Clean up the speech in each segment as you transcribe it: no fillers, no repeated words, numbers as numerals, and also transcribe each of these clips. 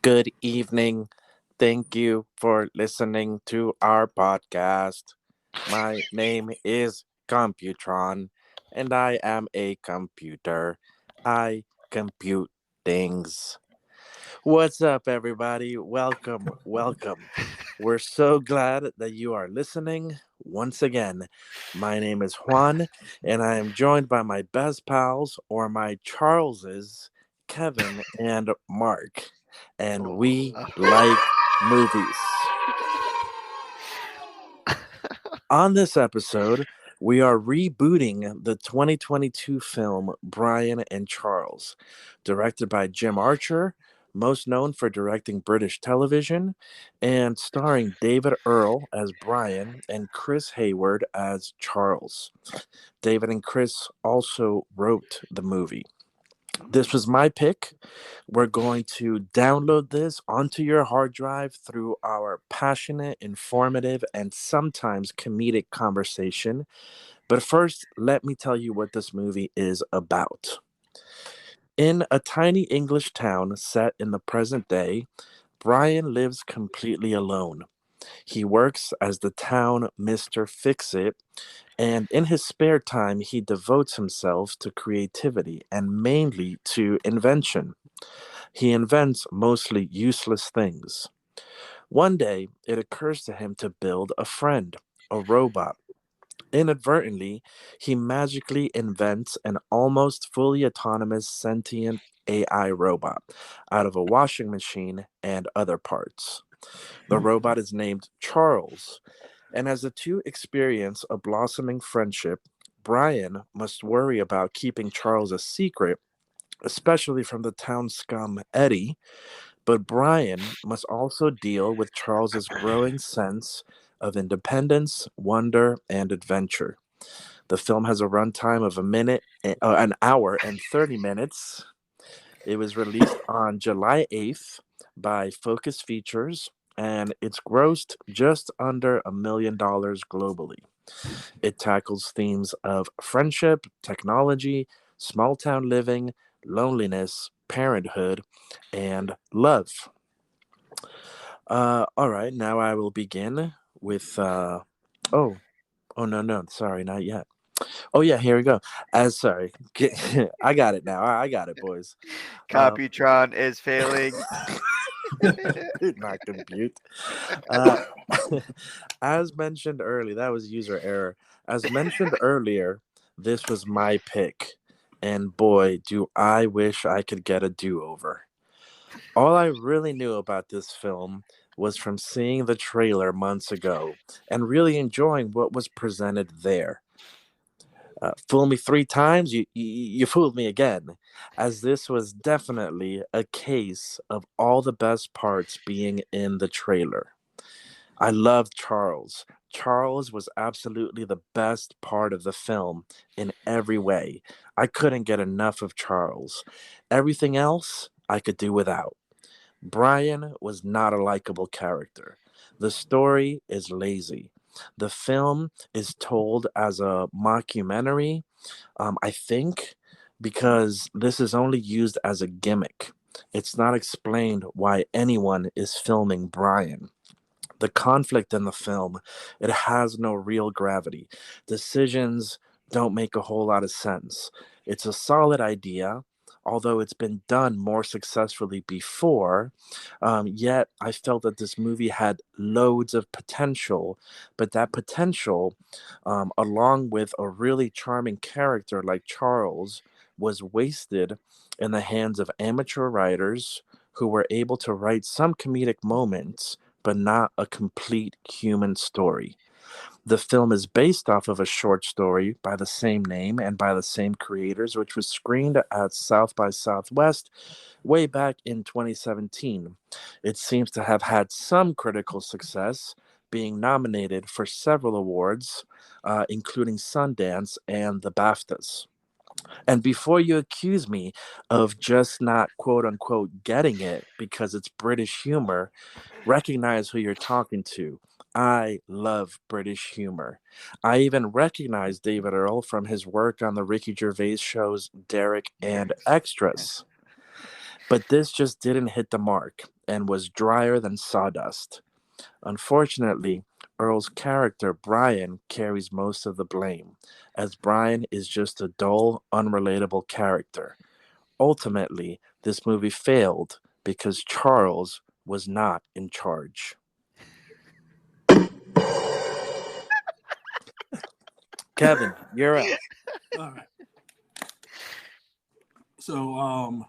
Good evening. Thank you for listening to our podcast. My name is Computron, and I am a computer. I compute things. What's up, everybody? Welcome, welcome. We're so glad that you are listening once again. My name is Juan, and I am joined by my best pals, or my Charleses, Kevin and Mark. And we like movies. On this episode, we are rebooting the 2022 film Brian and Charles, directed by Jim Archer, most known for directing British television, and starring David Earl as Brian and Chris Hayward as Charles. David and Chris also wrote the movie. This was my pick. We're going to download this onto your hard drive through our passionate, informative, and sometimes comedic conversation. But first, let me tell you what this movie is about. In a tiny English town set in the present day, Brian lives completely alone. He works as the town Mr. Fix It, and in his spare time, he devotes himself to creativity and mainly to invention. He invents mostly useless things. One day, it occurs to him to build a friend, a robot. Inadvertently, he magically invents an almost fully autonomous sentient AI robot out of a washing machine and other parts. The robot is named Charles, and as the two experience a blossoming friendship, Brian must worry about keeping Charles a secret, especially from the town scum Eddie, but Brian must also deal with Charles's growing sense of independence, wonder, and adventure. The film has a runtime of an hour and 30 minutes. It was released on July 8th by Focus Features, and it's grossed just under $1 million globally. It tackles themes of friendship, technology, small town living, loneliness, parenthood, and love. All right, now I will begin with. Oh, oh no, no, sorry, not yet. Oh yeah, here we go. As sorry, I got it now. I got it, boys. Uh, Computron is failing. not compute. Uh, as mentioned earlier, that was user error. As mentioned earlier, this was my pick, and boy, do I wish I could get a do-over. All I really knew about this film was from seeing the trailer months ago and really enjoying what was presented there. Fool me three times, you fooled me again, as this was definitely a case of all the best parts being in the trailer. I loved Charles. Charles was absolutely the best part of the film in every way. I couldn't get enough of Charles. Everything else I could do without. Brian was not a likable character. The story is lazy. The film is told as a mockumentary, I think, because this is only used as a gimmick. It's not explained why anyone is filming Brian. The conflict in the film, it has no real gravity. Decisions don't make a whole lot of sense. It's a solid idea, although it's been done more successfully before. Yet I felt that this movie had loads of potential, but that potential, along with a really charming character like Charles, was wasted in the hands of amateur writers who were able to write some comedic moments but not a complete human story. The film is based off of a short story by the same name and by the same creators, which was screened at South by Southwest way back in 2017. It seems to have had some critical success, being nominated for several awards, including Sundance and the BAFTAs. And before you accuse me of just not quote unquote getting it because it's British humor, recognize who you're talking to. I love British humor. I even recognize David Earl from his work on the Ricky Gervais shows Derek and Extras. But this just didn't hit the mark and was drier than sawdust. Unfortunately, Earl's character Brian carries most of the blame, as Brian is just a dull, unrelatable character. Ultimately, this movie failed because Charles was not in charge. Kevin, you're up. All right. So,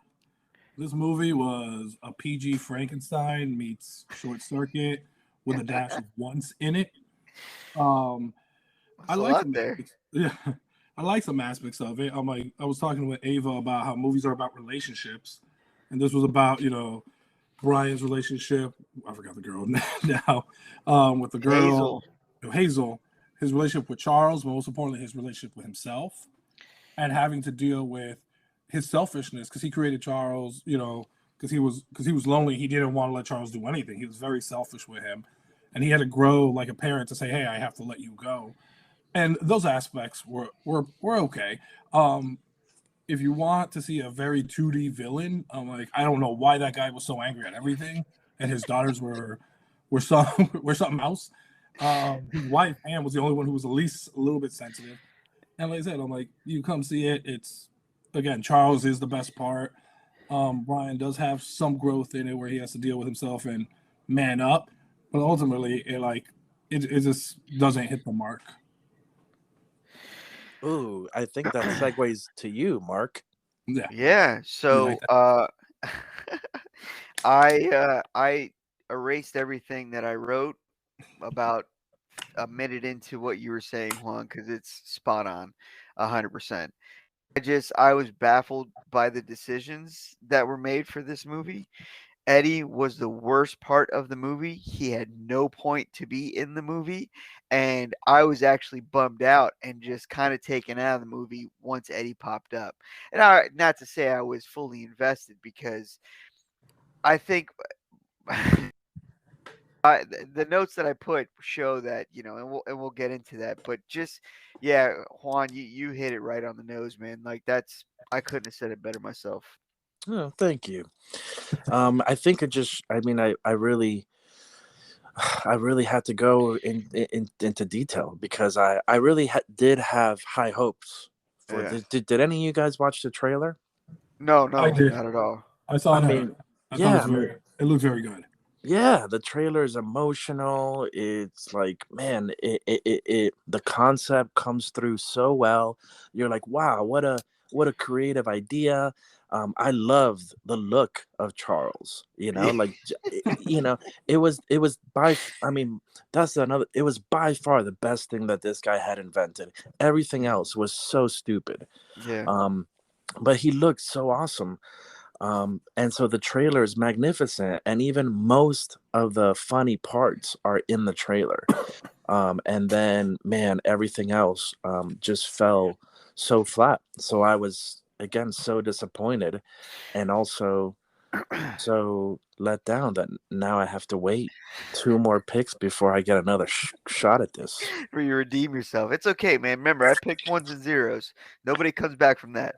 this movie was a PG Frankenstein meets Short Circuit with a dash of once in it. Um, I That's a like lot some there. aspects. Yeah, I like some aspects of it. I'm like, I was talking with Ava about how movies are about relationships, and this was about Brian's relationship. I forgot the girl now. With the girl Hazel. Hazel, his relationship with Charles, but most importantly, his relationship with himself, and having to deal with his selfishness because he created Charles. Because he was lonely. He didn't want to let Charles do anything. He was very selfish with him, and he had to grow like a parent to say, "Hey, I have to let you go." And those aspects were okay. Um, if you want to see a very 2D villain, I'm like, I don't know why that guy was so angry at everything, and his daughters were some were something else. His wife Anne was the only one who was at least a little bit sensitive. And like I said, I'm like, you come see it. It's again, Charles is the best part. Brian does have some growth in it where he has to deal with himself and man up, but ultimately, it just doesn't hit the mark. Ooh, I think that segues to you, Mark. Yeah, Yeah. you like So that. I erased everything that I wrote about a minute into what you were saying, Juan, because it's spot on, 100%. I was baffled by the decisions that were made for this movie. Eddie was the worst part of the movie. He had no point to be in the movie, and I was actually bummed out and just kind of taken out of the movie once Eddie popped up. And not to say I was fully invested because I think the notes that I put show that and we'll get into that. But just yeah, Juan, you hit it right on the nose, man. Like that's I couldn't have said it better myself. Oh, thank you. I think it just. I mean, I really, I really had to go into detail because I really did have high hopes for Yeah. this. Did any of you guys watch the trailer? No, I no, did. not at all. I saw I that. mean, I thought yeah, it looks very good. yeah, the trailer is emotional. It's like, man, the concept comes through so well. You're like, wow, what a creative idea. I loved the look of Charles. Like, it was I mean, that's another. It was by far the best thing that this guy had invented. Everything else was so stupid. Yeah. Um, but he looked so awesome. And so the trailer is magnificent, and even most of the funny parts are in the trailer. And then, man, everything else just fell so flat. So I was again so disappointed, and also so let down that now I have to wait two more picks before I get another shot at this. Where you redeem yourself. It's okay, man. Remember, I picked ones and zeros. Nobody comes back from that.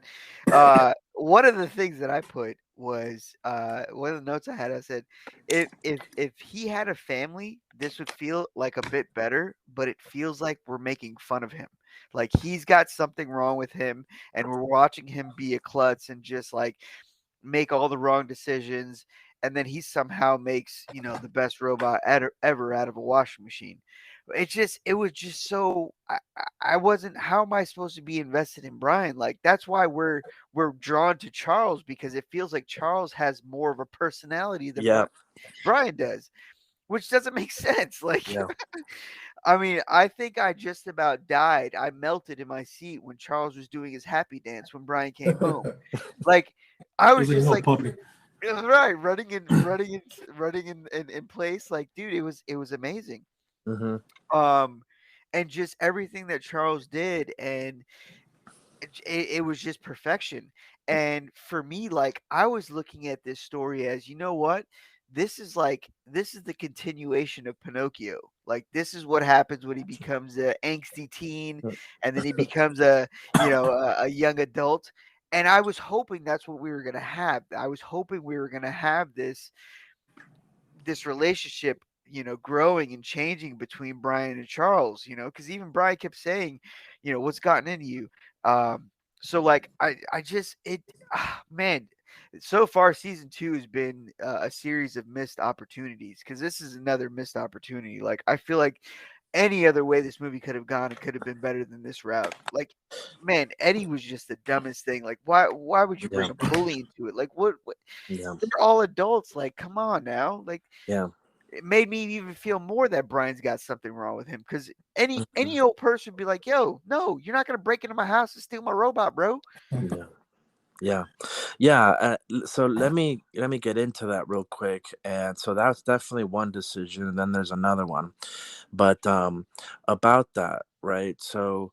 One of the things that I put was one of the notes I had. I said, if he had a family, this would feel like a bit better, but it feels like we're making fun of him. Like he's got something wrong with him, and we're watching him be a klutz and just like make all the wrong decisions, and then he somehow makes the best robot ever out of a washing machine. It was just so I wasn't. How am I supposed to be invested in Brian? Like that's why we're drawn to Charles because it feels like Charles has more of a personality than Yeah, Brian does, which doesn't make sense. Like yeah, I mean, I think I just about died. I melted in my seat when Charles was doing his happy dance when Brian came home. Like I It was was like a just little like puppy. right, running in place. Like, dude, it was amazing. hmm Um, and just everything that Charles did, and it was just perfection. And for me, like I was looking at this story as, you know what, this is the continuation of Pinocchio. Like this is what happens when he becomes a angsty teen, and then he becomes a young adult. And I was hoping that's what we were gonna have. I was hoping we were gonna have this relationship, growing and changing between Brian and Charles, because even Brian kept saying, what's gotten into you. So like I just man, so far season 2 has been a series of missed opportunities, because this is another missed opportunity. Like I feel like any other way this movie could have gone, it could have been better than this route. Like, man, Eddie was just the dumbest thing. Like, why would you bring Yeah. a bully into it? Like, what Yeah. they're all adults. Like, come on now. Like, Yeah. it made me even feel more that Brian's got something wrong with him, because any Mhm. old person would be like, yo, no, you're not gonna break into my house and steal my robot, bro. Yeah. Yeah. Yeah. So let me get into that real quick. And so that's definitely one decision, and then there's another one. But about that, right? So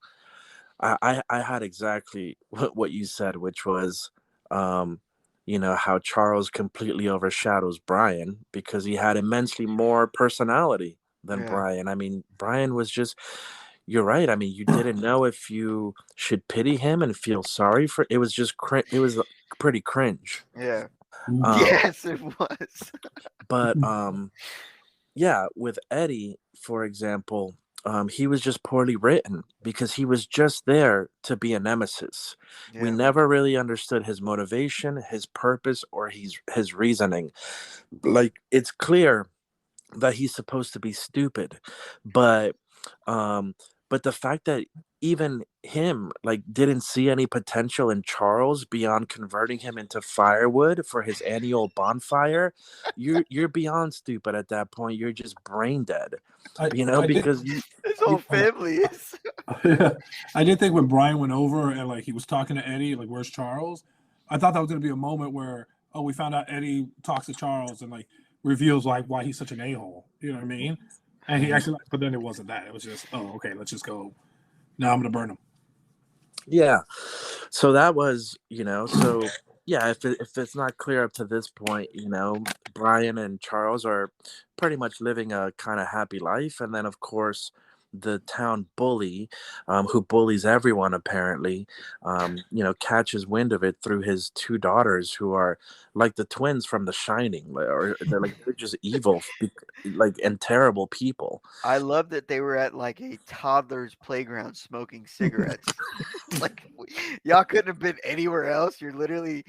I had exactly what you said, which was, um, how Charles completely overshadows Brian because he had immensely more personality than Yeah. Brian. I mean, Brian was just, you're right. I mean, you didn't know if you should pity him and feel sorry for it. Was just it was pretty cringe. Yeah. Um, Yes, it was. but yeah, with Eddie, for example, he was just poorly written because he was just there to be a nemesis. We Yeah. never really understood his motivation, his purpose, or his reasoning. Like it's clear that he's supposed to be stupid, but um but the fact that even him like didn't see any potential in Charles beyond converting him into firewood for his annual bonfire, you're beyond stupid at that point. You're just brain dead, I did. because His whole family is. I did think when Brian went over and like he was talking to Eddie, like, where's Charles? I thought that was gonna be a moment where, oh, we found out Eddie talks to Charles and like reveals like why he's such an a-hole. You know what I mean? And he actually, but then it wasn't that. It was just, oh, okay, let's just go. Now I'm gonna burn him. yeah. So that was, so yeah, if it's not clear up to this point, Brian and Charles are pretty much living a kind of happy life. And then, of course, the town bully, who bullies everyone apparently, catches wind of it through his two daughters, who are like the twins from The Shining, or they're just evil, like, and terrible people. I love that they were at like a toddler's playground smoking cigarettes. Like y'all couldn't have been anywhere else. You're literally.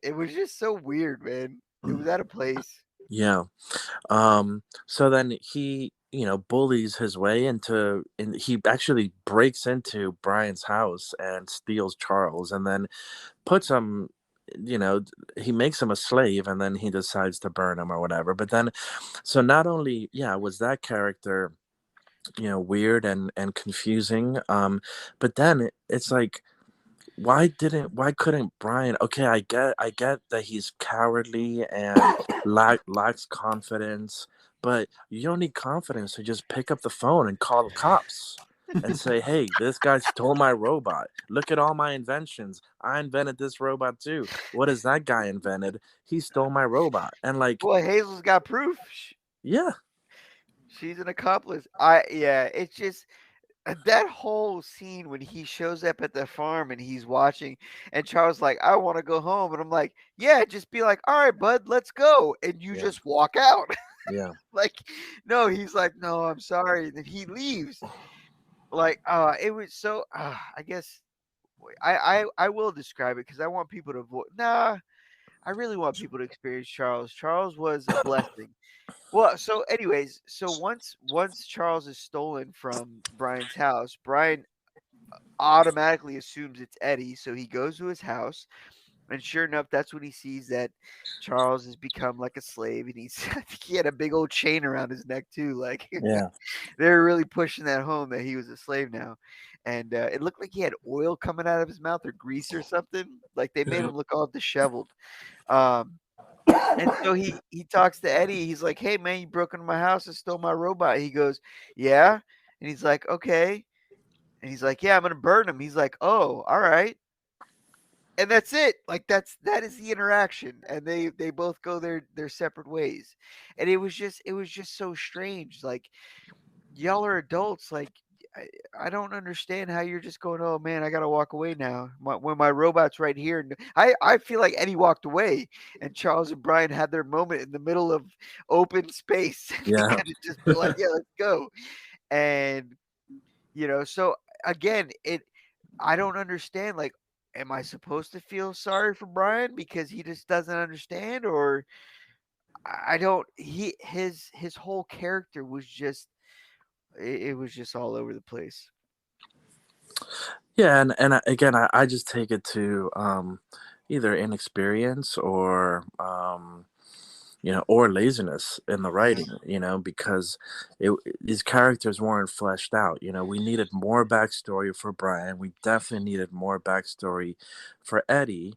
It was just so weird, man. It was out of place. Yeah. So then he, bullies his way and he actually breaks into Brian's house and steals Charles, and then puts him, he makes him a slave, and then he decides to burn him or whatever. But then, so not only, yeah, was that character, weird and confusing, but then it's like, why couldn't Brian, okay, I get that he's cowardly and lacks confidence, but you don't need confidence to just pick up the phone and call the cops and say, hey, this guy stole my robot. Look at all my inventions. I invented this robot too. What has that guy invented? He stole my robot. And like, Boy, Hazel's got proof. yeah. She's an accomplice. It's just that whole scene when he shows up at the farm and he's watching, and Charles like, I want to go home, and I'm like, yeah, just be like, all right, bud, let's go, and you Yeah. just walk out. Yeah. Like, no, he's like, no, I'm sorry, and then he leaves. Like, it was so. I guess I will describe it because I want people to Nah, I really want people to experience Charles. Charles was a blessing. Well, so anyways, so once Charles is stolen from Brian's house, Brian automatically assumes it's Eddie, so he goes to his house, and sure enough, that's when he sees that Charles has become like a slave, and he's I think he had a big old chain around his neck too. Like Yeah. they were really pushing that home that he was a slave now, and it looked like he had oil coming out of his mouth or grease or something. Like they made Yeah. him look all disheveled. Um, and so he talks to Eddie. He's like, "Hey man, you broke into my house and stole my robot." He goes, "Yeah," and he's like, "Okay," and he's like, "Yeah, I'm gonna burn him." He's like, "Oh, all right." and that's it. Like that is the interaction, and they both go their separate ways, and it was just so strange. Like y'all are adults. Like I, I don't understand how you're just going. Oh man, I gotta walk away now. When my robot's right here, and I feel like Eddie walked away, and Charles and Brian had their moment in the middle of open space. They Yeah. could have just been like, yeah, let's go. And so again, I don't understand. Like, am I supposed to feel sorry for Brian because he just doesn't understand, or I don't? His whole character was just it was just all over the place. Yeah, and again, I just take it to either inexperience or or laziness in the Mhm. writing, because these characters weren't fleshed out. We needed more backstory for Brian. We definitely needed more backstory for Eddie,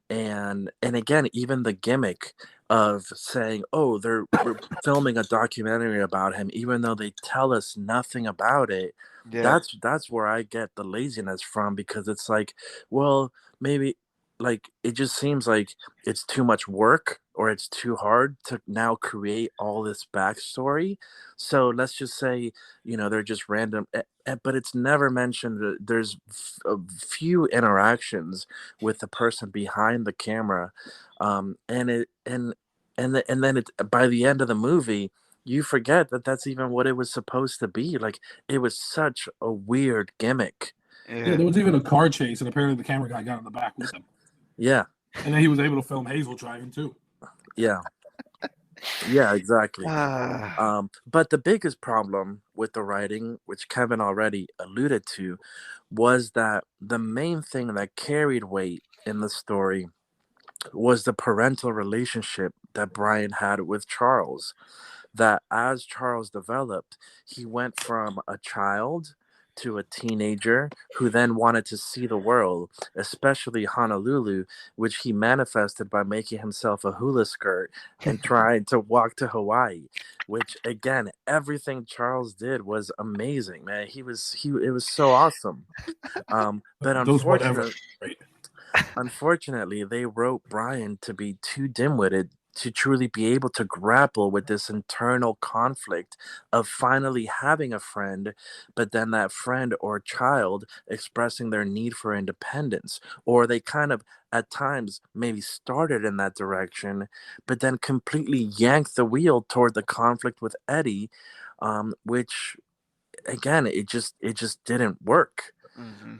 and again, even the gimmick of saying, oh, we're filming a documentary about him, even though they tell us nothing about it. Yeah. That's where I get the laziness from, because it's like, well, maybe, like, it just seems like it's too much work, or it's too hard to now create all this backstory. So let's just say, they're just random, but it's never mentioned that there's a few interactions with the person behind the camera, and it and then it by the end of the movie, you forget that that's even what it was supposed to be. Like, it was such a weird gimmick. Yeah, Yeah. there was even a car chase, and apparently the camera guy got in the back with him, Yeah, and then he was able to film Hazel driving too. yeah, yeah, exactly. Ah. But the biggest problem with the writing, which Kevin already alluded to, was that the main thing that carried weight in the story was the parental relationship that Brian had with Charles. That as Charles developed, he went from a child to a teenager who then wanted to see the world, especially Honolulu, which he manifested by making himself a hula skirt and trying to walk to Hawaii. Which, again, everything Charles did was amazing, man. It was so awesome. But Those whatever. Right. unfortunately, they wrote Brian to be too dim-witted to truly be able to grapple with this internal conflict of finally having a friend, but then that friend or child expressing their need for independence. Or they kind of, at times, maybe started in that direction, but then completely yanked the wheel toward the conflict with Eddie, which, again, it just didn't work. Hmm.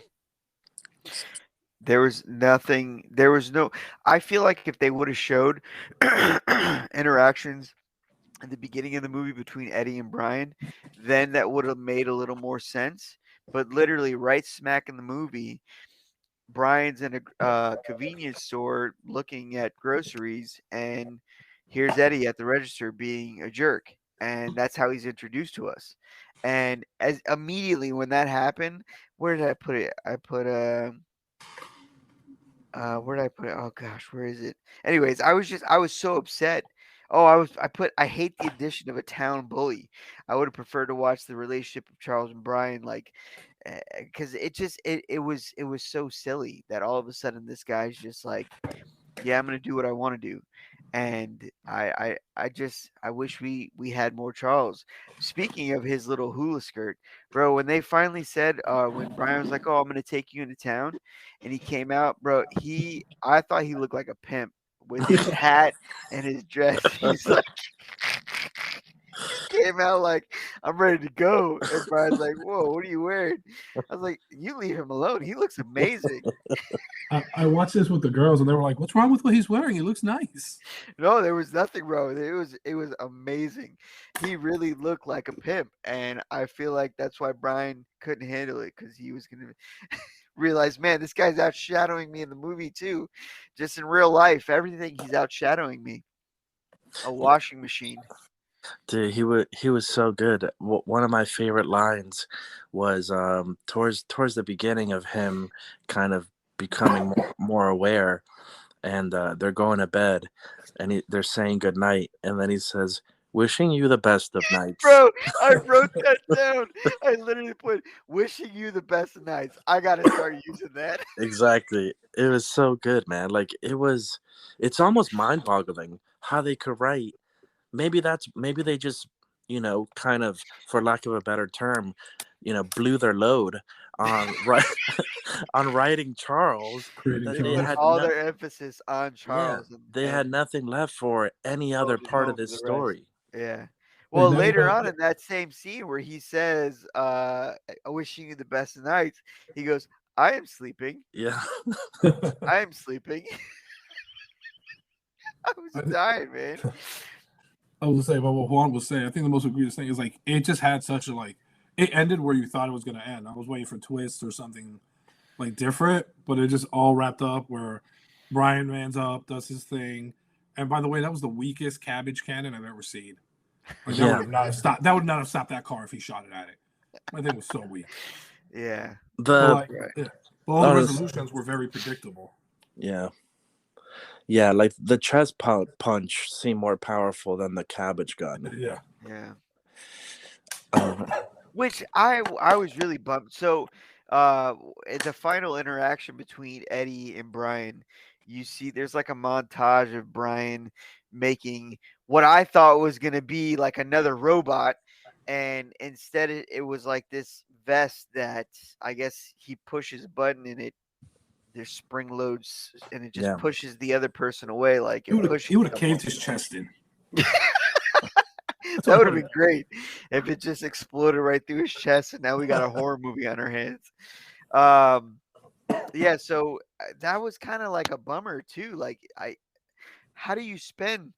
There was nothing. There was no. I feel like if they would have showed interactions in the beginning of the movie between Eddie and Brian, then that would have made a little more sense. But literally, right smack in the movie, Brian's in a convenience store looking at groceries, and here's Eddie at the register being a jerk, and that's how he's introduced to us. And as immediately when that happened, where did I put it? I put where did I put it? Oh gosh, where is it? Anyways, I was so upset. Oh, I hate the addition of a town bully. I would have preferred to watch the relationship of Charles and Brian, like, because it was so silly that all of a sudden this guy's just like, yeah, I'm gonna do what I want to do, and I wish we had more Charles. Speaking of his little hula skirt, bro, when they finally said when Brian was like, oh, I'm gonna take you into town, and he came out, bro, I thought he looked like a pimp with his hat and his dress. He's like came out like, I'm ready to go, and Brian's like, whoa, what are you wearing? I was like, you leave him alone. He looks amazing. I watched this with the girls, and they were like, "What's wrong with what he's wearing? He looks nice." No, there was nothing wrong with it. It was amazing. He really looked like a pimp, and I feel like that's why Brian couldn't handle it because he was gonna realize, man, this guy's outshadowing me in the movie too, just in real life. Everything he's outshadowing me. A washing machine. Dude, he was so good. One of my favorite lines was towards the beginning of him kind of becoming more aware, and they're going to bed, and they're saying good night, and then he says, Wishing you the best of nights. Bro, I wrote that down. I literally put wishing you the best of nights. I gotta start using that. Exactly. It was so good, man. Like it's almost mind-boggling how they could write. Maybe they just, kind of, for lack of a better term, blew their load on on writing Charles, Creating that They they put Charles. had all their emphasis on yeah, Charles they had and nothing left for any other wrote it part of home to this the rest. story. Yeah. Like Well, not later even on in that same scene where he says, wishing you the best of nights, he goes, I am sleeping. Yeah. I am sleeping. I was I, th- dying, man. I was gonna say, but what Juan was saying, I think the most egregious thing is like it just had such a it ended where you thought it was gonna end. I was waiting for twists or something like different, but it just all wrapped up where Brian mans up, does his thing. And by the way, that was the weakest cabbage cannon I've ever seen. Like that Yeah. would have not have stopped. That would not have stopped that car if he shot it at it. My thing was so weak. Yeah. But like, Right. yeah. But all the Honest- resolutions were very predictable. Yeah. Yeah, like the chest punch seemed more powerful than the cabbage gun. Yeah. Yeah. Um, Which I was really bummed. So, at the final interaction between Eddie and Brian, you see there's like a montage of Brian making what I thought was going to be like another robot, and instead it was like this vest that I guess he pushes a button and there's spring loads and it just Yeah. pushes the other person away like He it would have pushes caved his chest in. That would have been great if it just exploded right through his chest, and now we got a horror movie on our hands. Yeah, so that was kind of like a bummer too. Like, how do you spend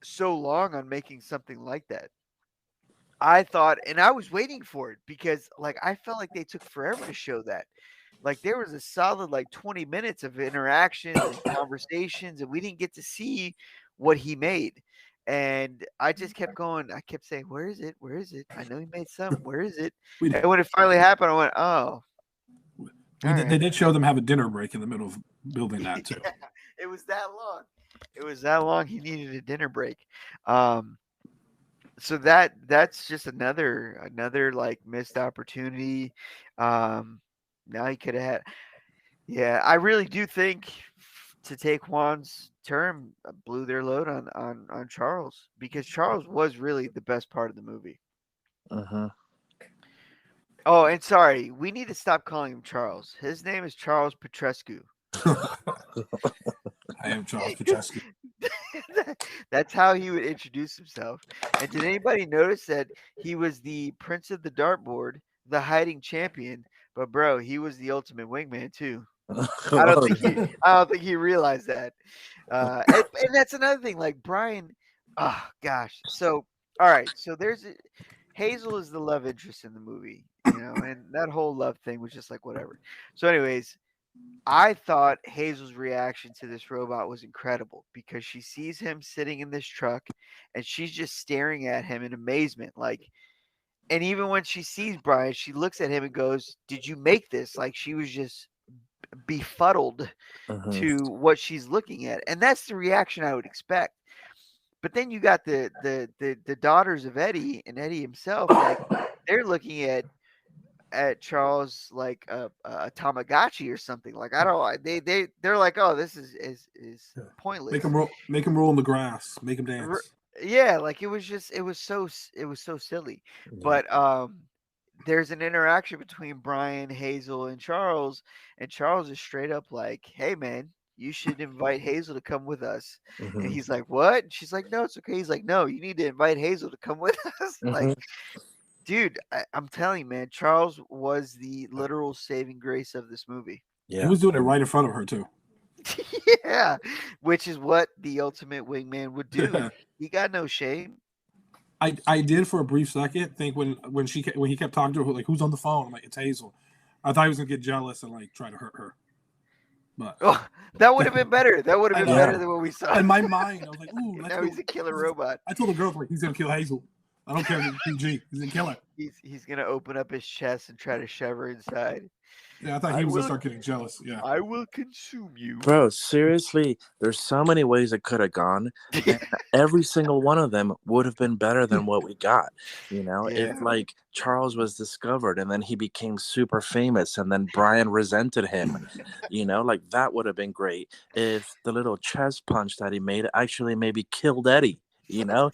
so long on making something like that? I thought, and I was waiting for it because, like, I felt like they took forever to show that. Like, there was a solid like 20 minutes of interactions and conversations, and we didn't get to see what he made. And I just kept going. I kept saying, "Where is it? Where is it? I know he made some. Where is it?" And when it finally happened, I went, "Oh." They did show them have a dinner break in the middle of building that too. Yeah, it was that long. It was that long. He needed a dinner break. So that's just another like missed opportunity. Now he could have had. Yeah, I really do think to take Juan's term blew their load on Charles because Charles was really the best part of the movie. uh-huh. Oh, and sorry, we need to stop calling him Charles. His name is Charles Petrescu. I am Charles Petrescu. That's how he would introduce himself. And did anybody notice that he was the Prince of the Dartboard, the hiding champion? But bro, he was the ultimate wingman too. I don't think he realized that. And that's another thing. Like Brian, oh gosh. So all right. So Hazel is the love interest in the movie, and that whole love thing was just like whatever. So, anyways, I thought Hazel's reaction to this robot was incredible because she sees him sitting in this truck and she's just staring at him in amazement. Like, and even when she sees Brian, she looks at him and goes, "Did you make this?" Like she was just befuddled Uh-huh. to what she's looking at. And that's the reaction I would expect. But then you got the daughters of Eddie and Eddie himself, like they're looking at Charles like a Tamagotchi or something. Like I don't, they're like, oh, this is pointless. Make him roll in the grass. Make him dance. Yeah, like it was so silly. Yeah. But there's an interaction between Brian, Hazel, and Charles is straight up like, hey man, you should invite Hazel to come with us. Mhm. And he's like, what? And she's like, no, it's okay. He's like, no, you need to invite Hazel to come with us. Like, dude, I'm telling you, man, Charles was the literal saving grace of this movie. Yeah. He was doing it right in front of her too. Yeah, which is what the ultimate wingman would do. He got no shame. I did for a brief second think when he kept talking to her, like, who's on the phone? I'm like, it's Hazel. I thought he was gonna get jealous and like try to hurt her. But that would have been better. That would have been better than what we saw. In my mind, I was like, ooh, now he's a killer robot. I told the girl, like, he's gonna kill Hazel. I don't care if it's PG. He's a killer. He's gonna open up his chest and try to shove her inside. Yeah, I thought he was gonna start getting jealous. Yeah. I will consume you. Bro, seriously, there's so many ways it could have gone, and every single one of them would have been better than what we got. Yeah. If like Charles was discovered and then he became super famous and then Brian resented him, like that would have been great. If the little chest punch that he made actually maybe killed Eddie, and now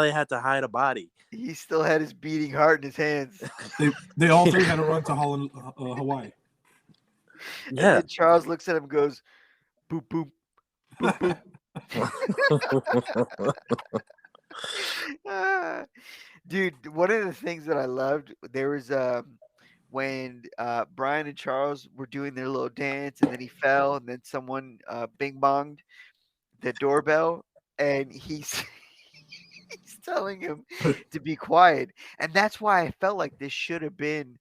they had to hide a body. He still had his beating heart in his hands. They all three had to run to Hawaii. And Yeah. then Charles looks at him and goes, boop, boop, boop, boop. Dude, one of the things that I loved, there was when Brian and Charles were doing their little dance, and then he fell, and then someone bing bonged the doorbell, and he's he's telling him to be quiet. And that's why I felt like this should have been.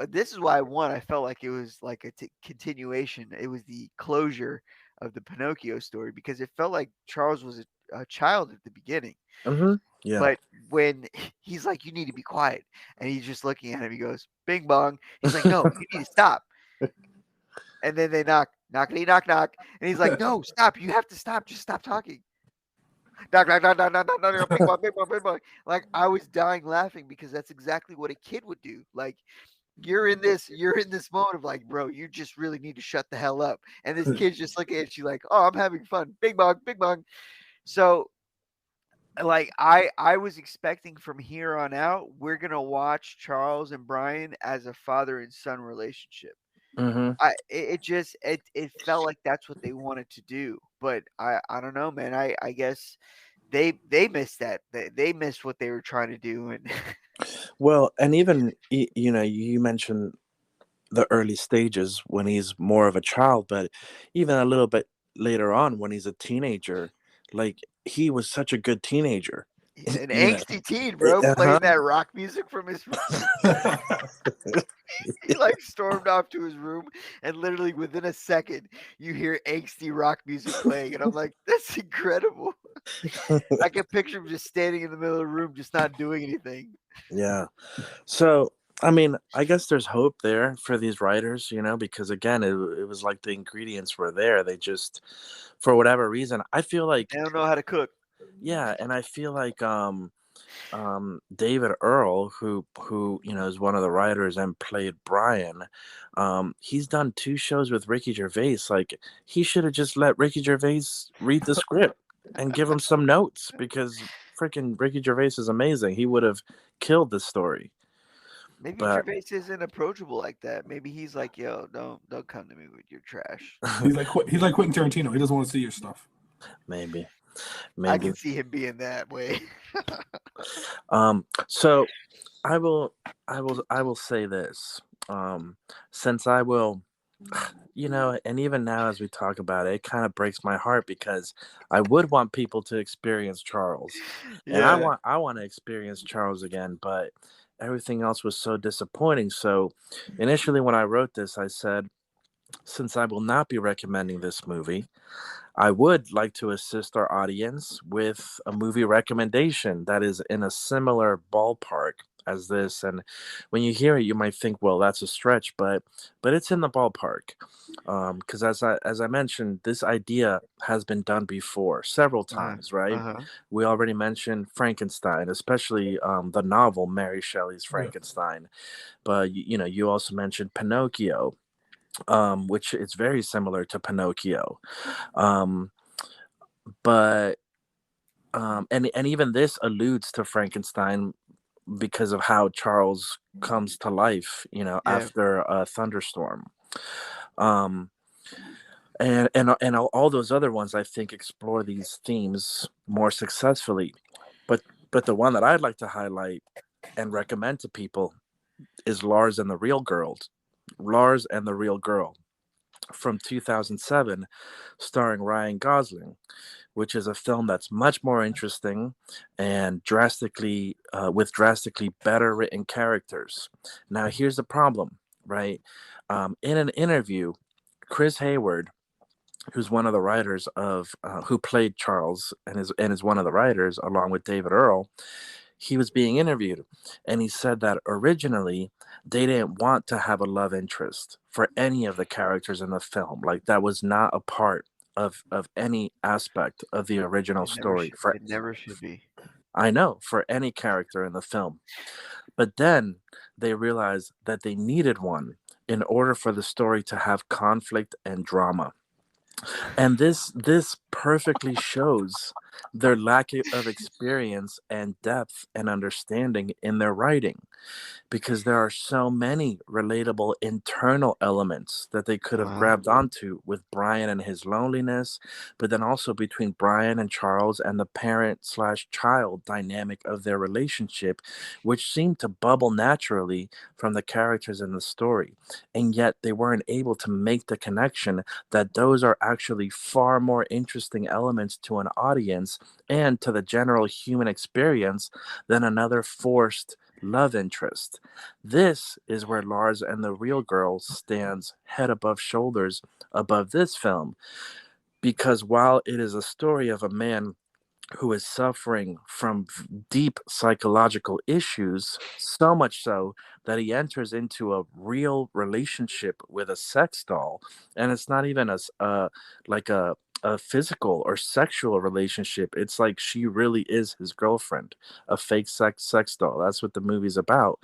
This is why I felt like it was like a continuation. It was the closure of the Pinocchio story, because it felt like Charles was a child at the beginning. Mm-hmm. Yeah. But when he's like, "You need to be quiet," and he's just looking at him, he goes, "Bing bong." He's like, "No, you need to stop." And then they knockity knock knock, and he's like, "No, stop! You have to stop! Just stop talking." Knock knock knock knock knock knock knock. Bing bong, bing bong, bing bong. Like, I was dying laughing, because that's exactly what a kid would do. Like, you're in this mode of like, bro, you just really need to shut the hell up. And this kid's just looking at you like, "Oh, I'm having fun. Bing bong, bing bong." So, like, I was expecting from here on out, we're gonna watch Charles and Brian as a father and son relationship. Mm-hmm. It felt like that's what they wanted to do, but I don't know, man. I guess they missed that. They missed what they were trying to do. And Well, and even you mentioned the early stages when he's more of a child, but even a little bit later on when he's a teenager, like he was such a good teenager. an angsty teen, bro, playing that rock music from his room. He like stormed off to his room, and literally within a second you hear angsty rock music playing, and I'm like, that's incredible. I can picture him just standing in the middle of the room, just not doing anything. Yeah. So, I mean, I guess there's hope there for these writers, because again, it was like the ingredients were there. They just, for whatever reason, I feel like, They don't know how to cook. yeah, and I feel like David Earl, who is one of the writers and played Brian, he's done 2 shows with Ricky Gervais. Like, he should have just let Ricky Gervais read the script and give him some notes, because freaking Ricky Gervais is amazing. He would have killed the story. Maybe Gervais isn't approachable like that. Maybe he's like, "Yo, don't come to me with your trash." He's like Quentin Tarantino. He doesn't want to see your stuff. Maybe. I can see him being that way. So I will say this. Since I will, and even now as we talk about it, it kind of breaks my heart, because I would want people to experience Charles. Yeah. And I want to experience Charles again, but everything else was so disappointing. So initially when I wrote this, I said, since I will not be recommending this movie, I would like to assist our audience with a movie recommendation that is in a similar ballpark as this. And when you hear it, you might think, well, that's a stretch, but it's in the ballpark. Because as I mentioned, this idea has been done before several times, right? Uh-huh. We already mentioned Frankenstein, especially the novel Mary Shelley's Frankenstein. But you also mentioned Pinocchio, which is very similar to Pinocchio. But and even this alludes to Frankenstein because of how Charles comes to life, after a thunderstorm. And all those other ones, I think, explore these themes more successfully. But the one that I'd like to highlight and recommend to people is Lars and the Real Girl from 2007, starring Ryan Gosling, which is a film that's much more interesting and with drastically better written characters. Now, here's the problem, right? In an interview, Chris Hayward, who's one of the writers who played Charles and is one of the writers along with David Earl, he was being interviewed, and he said that originally they didn't want to have a love interest for any of the characters in the film. Like that was not a part of any aspect of the original It never story should. for It never should be. I know for any character in the film. But then they realized that they needed one in order for the story to have conflict and drama. And this perfectly shows their lack of experience and depth and understanding in their writing, because there are so many relatable internal elements that they could have Uh-huh. grabbed onto with Brian and his loneliness, but then also between Brian and Charles and the parent slash child dynamic of their relationship, which seemed to bubble naturally from the characters in the story. And yet they weren't able to make the connection that those are actually far more interesting elements to an audience and to the general human experience than another forced love interest. This is where Lars and the Real Girl stands head above shoulders above this film, because while it is a story of a man who is suffering from deep psychological issues, so much so that he enters into a real relationship with a sex doll, and it's not even like a physical or sexual relationship. It's like she really is his girlfriend, a fake sex doll. That's what the movie's about.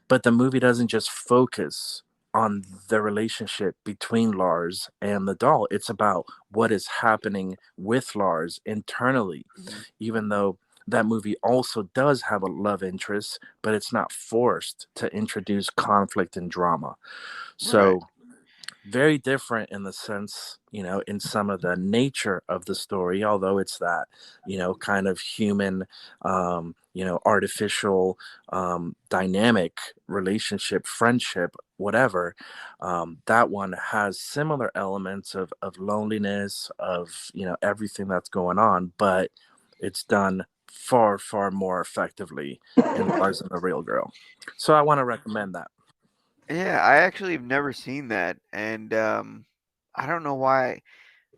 But the movie doesn't just focus on the relationship between Lars and the doll. It's about what is happening with Lars internally, Mhm. even though that movie also does have a love interest, but it's not forced to introduce conflict and drama. Right. So very different in the sense, in some of the nature of the story, although it's that, kind of human, artificial, dynamic relationship, friendship, whatever. That one has similar elements of loneliness, of, everything that's going on, but it's done far, far more effectively in Lars and the Real Girl. So I want to recommend that. Yeah, I actually have never seen that, and I don't know why.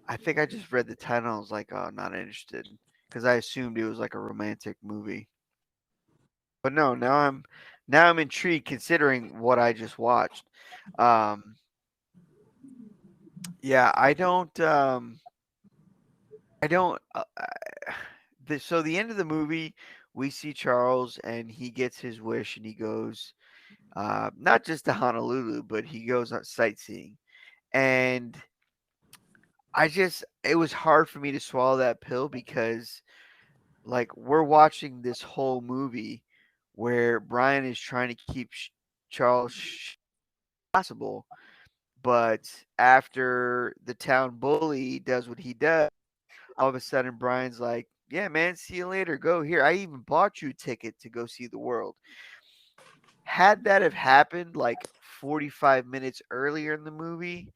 I think I just read the title and I was like, "Oh, not interested," because I assumed it was like a romantic movie. But no, now I'm intrigued considering what I just watched. Um, yeah, I don't. So the end of the movie, we see Charles and he gets his wish and he goes, not just to Honolulu, but he goes on sightseeing. And it was hard for me to swallow that pill because, like, we're watching this whole movie where Brian is trying to keep Charles possible, but after the town bully does what he does, all of a sudden Brian's like, "Yeah, man, see you later. Go here. I even bought you a ticket to go see the world." Had that have happened like 45 minutes earlier in the movie,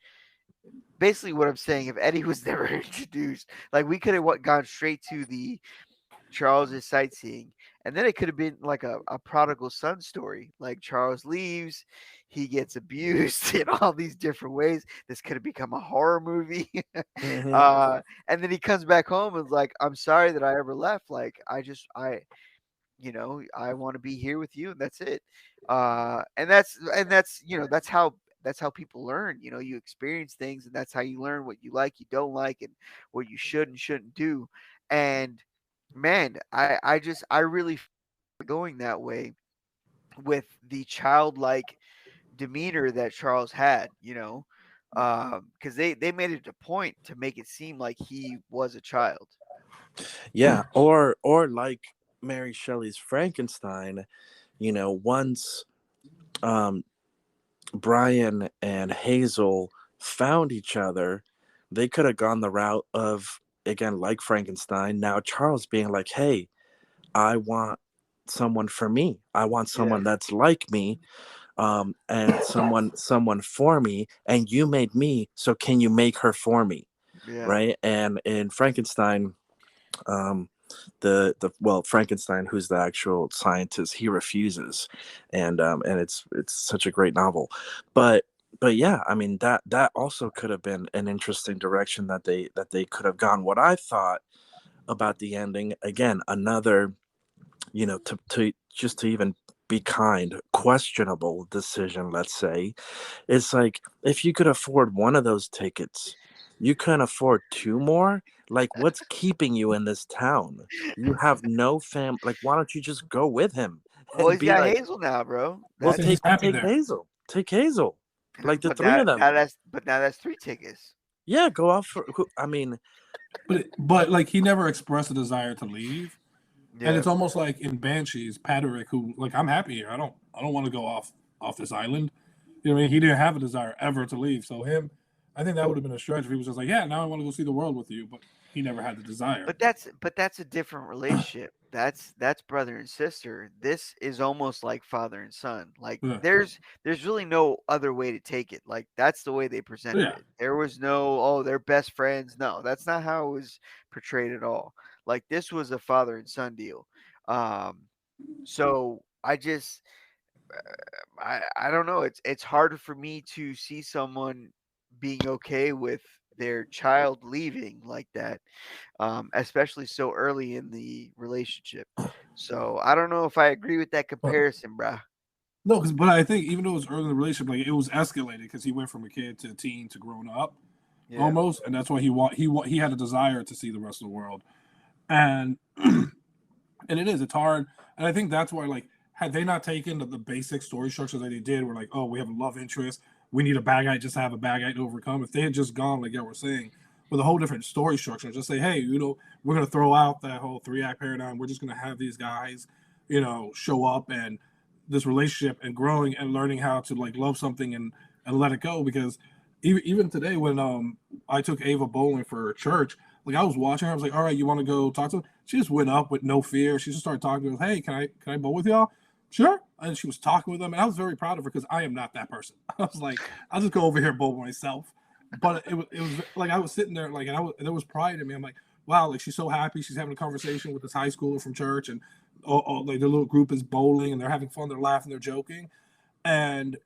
basically what I'm saying, if Eddie was never introduced, like we could have gone straight to the Charles is sightseeing. And then it could have been like a prodigal son story. Like Charles leaves, he gets abused in all these different ways. This could have become a horror movie. Hmm. And then he comes back home and is like, I'm sorry that I ever left. Like I want to be here with you, and that's it. And that's that's how people learn. You experience things, and that's how you learn what you like, you don't like, and what you should and shouldn't do. And man, I really feel going that way with the childlike demeanor that Charles had. Because they made it a point to make it seem like he was a child. Yeah, or like Mary Shelley's Frankenstein, once um Brian and Hazel found each other, they could have gone the route of, again, like Frankenstein, now Charles being like, "Hey, I want someone for me. I want Yeah, someone that's like me, and someone for me, and you made me, so can you make her for me?" yeah, Right? And in Frankenstein, um the well, Frankenstein, who's the actual scientist, he refuses, and it's such a great novel. But yeah, I mean, that also could have been an interesting direction that they could have gone. What I thought about the ending, again, another to just to even be kind, questionable decision, let's say. It's like if you could afford one of those tickets, you couldn't afford two more. Like, what's keeping you in this town? You have no fam. Like, why don't you just go with him Well, and he's be got like, Hazel now, bro. well, So he's happy take there. Hazel, take Hazel, like the But three of them. now that's 3 tickets. Yeah, go out for. I mean, But like he never expressed a desire to leave. And Yeah. it's almost like in Banshees, Patrick, who like I'm happy here. I don't want to go off this island. You know what I mean? He didn't have a desire ever to leave. So him, I think that would have been a stretch if he was just like, yeah, now I want to go see the world with you. But he never had the desire. But that's a different relationship. That's brother and sister. This is almost like father and son. Like Yeah. there's really no other way to take it. Like that's the way they presented Yeah. it. There was no, oh, they're best friends. No, that's not how it was portrayed at all. Like this was a father and son deal. So I just I don't know. It's harder for me to see someone being okay with their child leaving like that, especially so early in the relationship. So I don't know if I agree with that But comparison, bruh. no, but I think even though it was early in the relationship, like it was escalated because he went from a kid to a teen to grown up Yeah. almost, and that's why he had a desire to see the rest of the world, and and it's hard, and I think that's why like had they not taken the basic story structure that they did, where like oh we have a love interest, we need a bad guy just to have a bad guy to overcome. If they had just gone like we're saying with a whole different story structure, just say hey we're gonna throw out that whole 3 act paradigm, we're just gonna have these guys show up and this relationship and growing and learning how to like love something and let it go because even today when I took Ava bowling for church, like I was watching her, I was like, all right, you want to go talk to her? She just went up with no fear. She just started talking to us. Hey, can I bowl with y'all? Sure. And she was talking with them, and I was very proud of her because I am not that person. I was like, I'll just go over here and bowl myself. But it was like I was sitting there like there was pride in me. I'm like, wow, like she's so happy. She's having a conversation with this high schooler from church, and like their little group is bowling and they're having fun, they're laughing, they're joking. And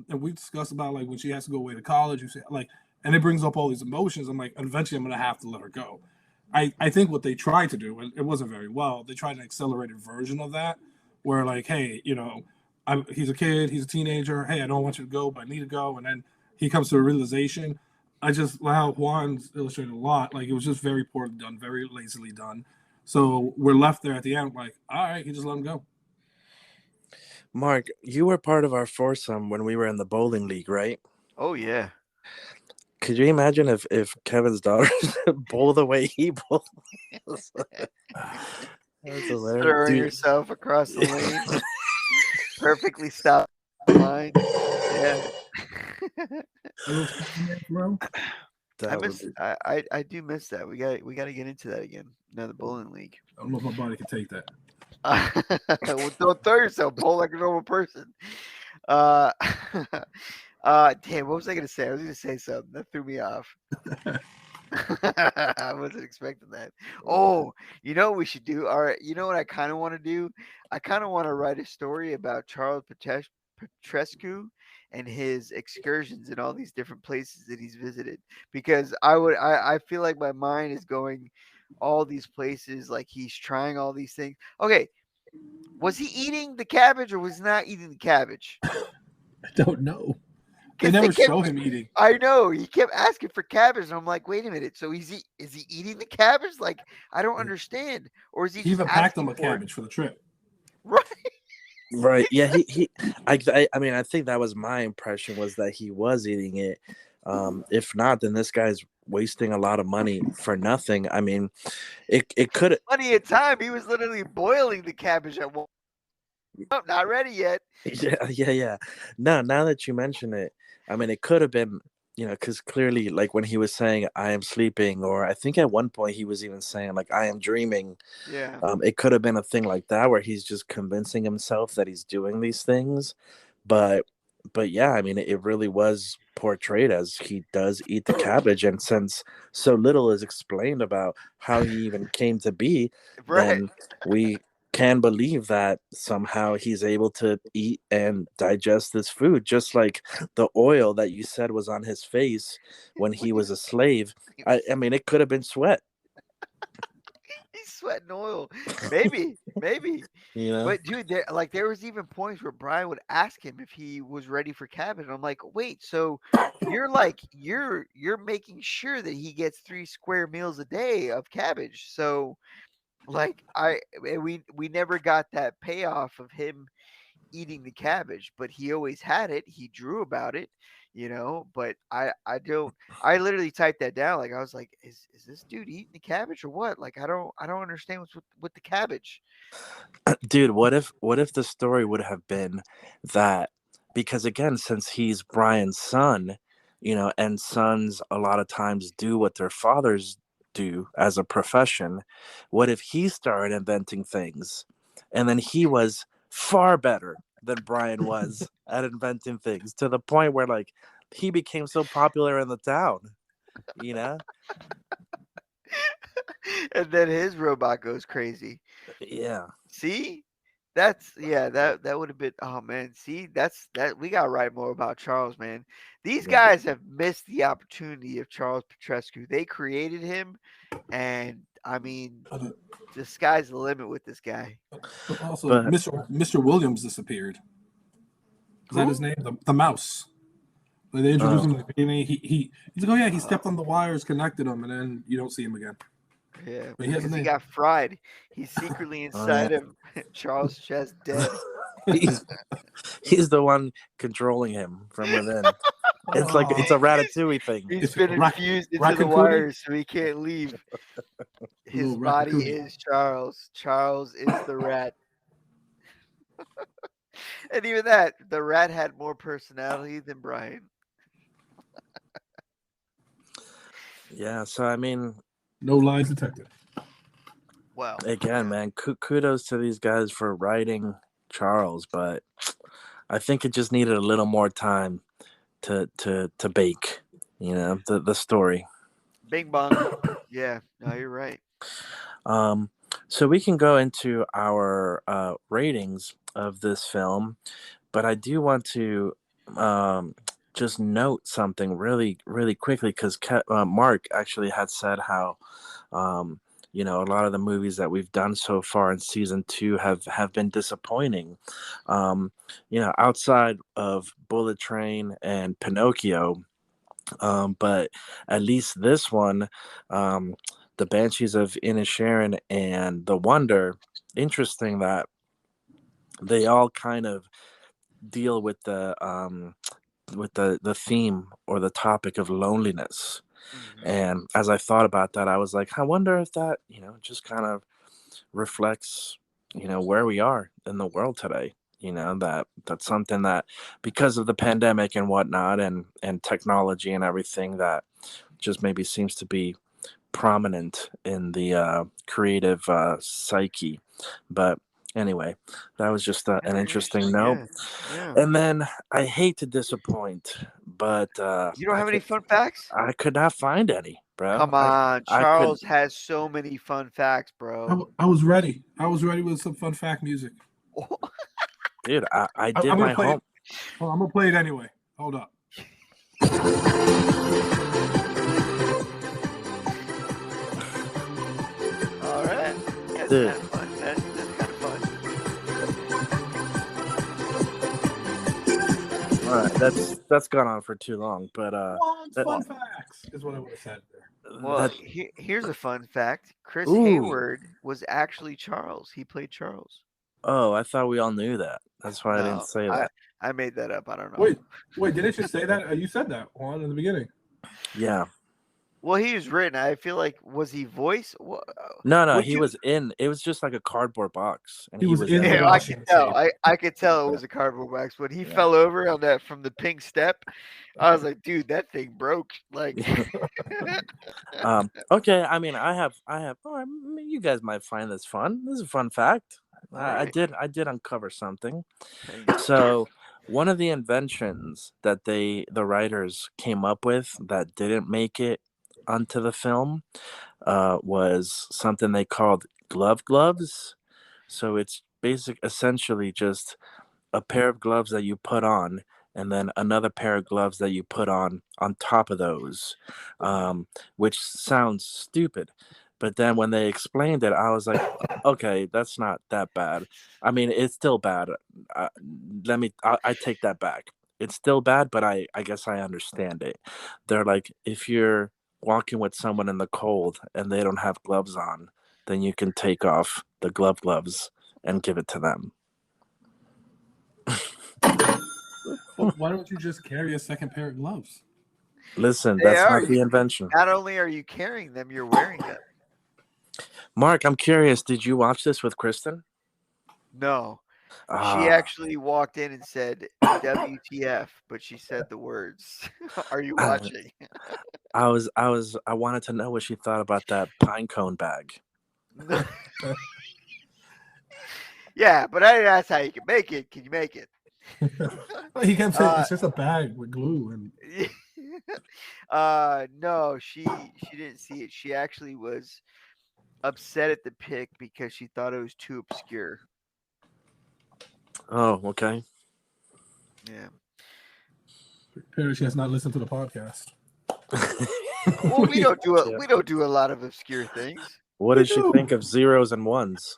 we discussed about like when she has to go away to college, you say like, and it brings up all these emotions. I'm like, eventually I'm gonna have to let her go. I think what they tried to do, and it wasn't very well, they tried an accelerated version of that, where like, hey, he's a kid, he's a teenager. Hey, I don't want you to go, but I need to go. And then he comes to a realization. I just how Juan's illustrated a lot. Like it was just very poorly done, very lazily done. So we're left there at the end, like, all right, he just let him go. Mark, you were part of our foursome when we were in the bowling league, right? Oh yeah. Could you imagine if Kevin's daughters bowl the way he bowls? That's hilarious. Throwing Dude. yourself across the lane, perfectly stopped the line. Yeah. I That would miss be I do miss that. We got to get into that again. Another bowling league. I don't know if my body can take that. Well, don't throw yourself. Bowl like a normal person. Uh, damn. What was I gonna say? I was gonna say something that threw me off. I wasn't expecting that. Oh, you know what we should do? All right. You know what I kind of want to do? I kind of want to write a story about Charles Petrescu and his excursions in all these different places that he's visited because I feel like my mind is going all these places like he's trying all these things. Okay, was he eating the cabbage or was he not eating the cabbage? I don't know. They 'Cause never kept, show him eating. I know he kept asking for cabbage, and I'm like, wait a minute. So is he eating the cabbage? Like I don't understand, or is he He just even packed asking them a for it? cabbage for the trip. Right? right. Yeah, he I mean, I think that was my impression was that he was eating it. If not, then this guy's wasting a lot of money for nothing. I mean, it could Plenty of time. He was literally boiling the cabbage at one. Oh, not ready yet. yeah. No, now that you mention it, I mean, it could have been, because clearly, like when he was saying, I am sleeping, or I think at one point he was even saying, like, I am dreaming. Yeah. It could have been a thing like that where he's just convincing himself that he's doing these things. But yeah, I mean, it really was portrayed as he does eat the cabbage. And since so little is explained about how he even came to be, Right. then we can believe that somehow he's able to eat and digest this food, just like the oil that you said was on his face when he was a slave. I mean, it could have been sweat. He's sweating oil. Maybe, maybe. You know? But dude, there was even points where Brian would ask him if he was ready for cabbage. And I'm like, wait, so you're making sure that he gets 3 square meals a day of cabbage. So like we never got that payoff of him eating the cabbage, but he always had it. He drew about it, but I literally typed that down. Like I was like, is this dude eating the cabbage or what? Like I don't understand what's with the cabbage. Dude, what if the story would have been that, because again, since he's Brian's son, and sons a lot of times do what their fathers do as a profession, what if he started inventing things and then he was far better than Brian was at inventing things, to the point where like he became so popular in the town, you know? And then his robot goes crazy. Yeah. See? That would have been, oh man, see, that we gotta write more about Charles, man. These Yeah. guys have missed the opportunity of Charles Petrescu. They created him, and I mean, the sky's the limit with this guy. But also, But Mr. Williams disappeared. Is that his name? The mouse. Like they introduced him in the beginning. He's like, oh yeah, he stepped on the wires, connected them, and then you don't see him again. Yeah, But he has a because he name. got fried. He's secretly inside of Charles' chest, dead. he's the one controlling him from within. It's like it's a Ratatouille thing. He's It's been Rac- infused into the Raccoonie? wires, so he can't leave. His Little body Raccoonie. is Charles. Charles is the rat. And even that, the rat had more personality than Brian. Yeah, so I mean, No lies detected. Wow. again, man, kudos to these guys for writing Charles, but I think it just needed a little more time to bake, the story. Bing bong. Yeah, no, you're right. So we can go into our ratings of this film, but I do want to just note something really, really quickly, because Mark actually had said how, a lot of the movies that we've done so far in season 2 have been disappointing. Outside of Bullet Train and Pinocchio, but at least this one, the Banshees of Inisherin and The Wonder, interesting that they all kind of deal with the theme or the topic of loneliness. And as I thought about that, I was like, I wonder if that, just kind of reflects, where we are in the world today. That's something that, because of the pandemic and whatnot, and technology and everything, that just maybe seems to be prominent in the creative psyche. But anyway, that was just an interesting note. Yeah. And then I hate to disappoint, but You don't have any fun facts? I could not find any, bro. Come on, I Charles has so many fun facts, bro. I was ready. I was ready with some fun fact music. Dude, I did I'm my gonna play home. Well, I'm gonna play it anyway. Hold up. All right. That's Dude. kind of fun. That's kind of fun. All right, that's gone on for too long, but Fun facts is what I would have said there. Well, here's a fun fact. Chris Ooh. Hayward was actually Charles. He played Charles. Oh, I thought we all knew that. That's why I No, didn't say that. I made that up. I don't know. Wait, didn't you say that? You said that one in the beginning. Yeah. Well, he was written. I feel like, was he voice? No, What he you- was in. It was just like a cardboard box, and He was in in the it. Yeah, I washing could tell. machine. I could tell it was a cardboard box. When he Yeah. fell over on that from the pink step, I was like, dude, that thing broke. Like, Okay, I mean, I have. You guys might find this fun. This is a fun fact. I did uncover something. So, one of the inventions that the writers came up with that didn't make it onto the film was something they called gloves. So it's essentially just a pair of gloves that you put on, and then another pair of gloves that you put on top of those, which sounds stupid. But then when they explained it, I was like, okay, that's not that bad. I mean, it's still bad. Uh, I take that back. It's still bad, but I guess I understand it. They're like, if you're walking with someone in the cold and they don't have gloves on, then you can take off the gloves and give it to them. Well, why don't you just carry a second pair of gloves? Listen, They that's are. not the invention. Not only are you carrying them, you're wearing them. Mark, I'm curious. Did you watch this with Kristen? No. She Ah, actually walked in and said WTF, but she said the words. Are you watching? I wanted to know what she thought about that pine cone bag. Yeah, but I didn't ask how you can make it. Can you make it? He kept saying it's just a bag with glue and No, she didn't see it. She actually was upset at the pick because she thought it was too obscure. Oh, okay. Yeah. apparently she has not listened to the podcast. Well, we don't do a lot of obscure things. What did she think of zeros and ones?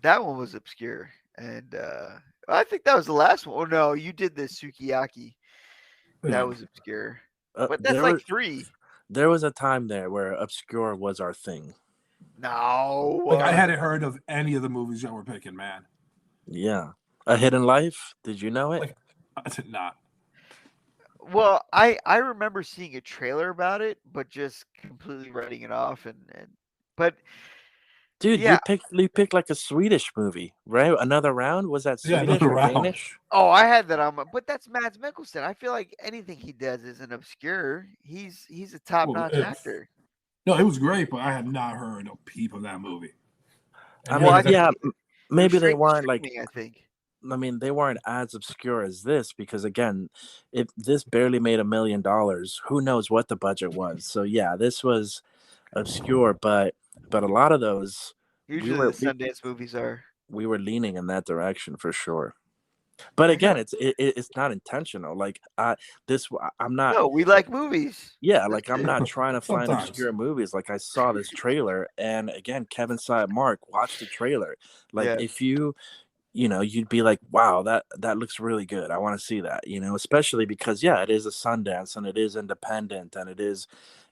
That one was obscure, and I think that was the last one. Oh no, you did the sukiyaki. That was obscure, but that's like 3. There was a time there where obscure was our thing. No, Like I hadn't heard of any of the movies y'all were picking, man. Yeah, A Hidden Life. Did you know it? Like I did not. Well, I remember seeing a trailer about it, but just completely writing it off, but Dude, yeah. you picked like a Swedish movie, right? Another Round? Was that Yeah, Swedish Another or Round. Danish? Oh, I had that on my, but that's Mads Mikkelsen. I feel like anything he does isn't obscure. He's a top-notch actor. No, it was great, but I had not heard a peep of that movie. Maybe they weren't like. I think. I mean, they weren't as obscure as this because, again, if this barely made $1 million, who knows what the budget was? So yeah, this was obscure, but a lot of those usually the Sundance movies are. We were leaning in that direction for sure. But again, it's not intentional. Like I'm not. No, we like movies. Yeah, like I'm not trying to find obscure movies. Like I saw this trailer, and again, Kevin saw it. Mark, watch the trailer. Like if you'd be like, wow, that looks really good. I want to see that. Especially because it is a Sundance and it is independent and it is,